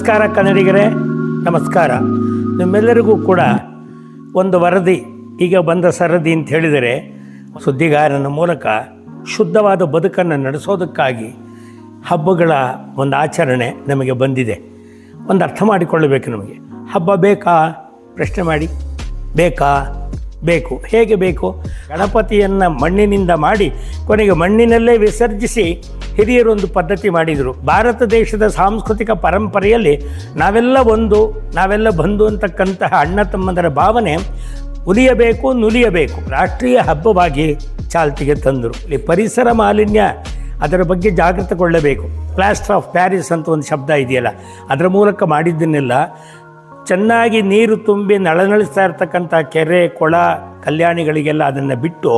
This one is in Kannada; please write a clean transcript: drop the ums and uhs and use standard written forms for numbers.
ನಮಸ್ಕಾರ ಕನ್ನಡಿಗರೇ, ನಮಸ್ಕಾರ. ನಿಮ್ಮೆಲ್ಲರಿಗೂ ಕೂಡ ಒಂದು ವರದಿ, ಈಗ ಬಂದ ಸರದಿ ಅಂತ ಹೇಳಿದರೆ, ಸುದ್ದಿಗಾರನ ಮೂಲಕ ಶುದ್ಧವಾದ ಬದುಕನ್ನು ನಡೆಸೋದಕ್ಕಾಗಿ ಹಬ್ಬಗಳ ಒಂದು ಆಚರಣೆ ನಮಗೆ ಬಂದಿದೆ. ಒಂದು ಅರ್ಥ ಮಾಡಿಕೊಳ್ಳಬೇಕು. ನಮಗೆ ಹಬ್ಬ ಬೇಕಾ ಪ್ರಶ್ನೆ ಮಾಡಿ. ಬೇಕಾ? ಬೇಕು. ಹೇಗೆ ಬೇಕು? ಗಣಪತಿಯನ್ನು ಮಣ್ಣಿನಿಂದ ಮಾಡಿ ಕೊನೆಗೆ ಮಣ್ಣಿನಲ್ಲೇ ವಿಸರ್ಜಿಸಿ ಹಿರಿಯರೊಂದು ಪದ್ಧತಿ ಮಾಡಿದರು. ಭಾರತ ದೇಶದ ಸಾಂಸ್ಕೃತಿಕ ಪರಂಪರೆಯಲ್ಲಿ ನಾವೆಲ್ಲ ಒಂದು, ನಾವೆಲ್ಲ ಬಂಧು ಅಂತಕ್ಕಂತಹ ಅಣ್ಣ ತಮ್ಮಂದರ ಭಾವನೆ ಉಲಿಯಬೇಕು, ನುಲಿಯಬೇಕು. ರಾಷ್ಟ್ರೀಯ ಹಬ್ಬವಾಗಿ ಚಾಲ್ತಿಗೆ ತಂದರು. ಇಲ್ಲಿ ಪರಿಸರ ಮಾಲಿನ್ಯ, ಅದರ ಬಗ್ಗೆ ಜಾಗೃತಗೊಳ್ಳಬೇಕು. ಪ್ಲಾಸ್ಟರ್ ಆಫ್ ಪ್ಯಾರಿಸ್ ಅಂತ ಒಂದು ಶಬ್ದ ಇದೆಯಲ್ಲ, ಅದರ ಮೂಲಕ ಮಾಡಿದ್ದನ್ನೆಲ್ಲ ಚೆನ್ನಾಗಿ ನೀರು ತುಂಬಿ ನಳನಳಿಸ್ತಾ ಇರ್ತಕ್ಕಂಥ ಕೆರೆ, ಕೊಳ, ಕಲ್ಯಾಣಿಗಳಿಗೆಲ್ಲ ಅದನ್ನು ಬಿಟ್ಟು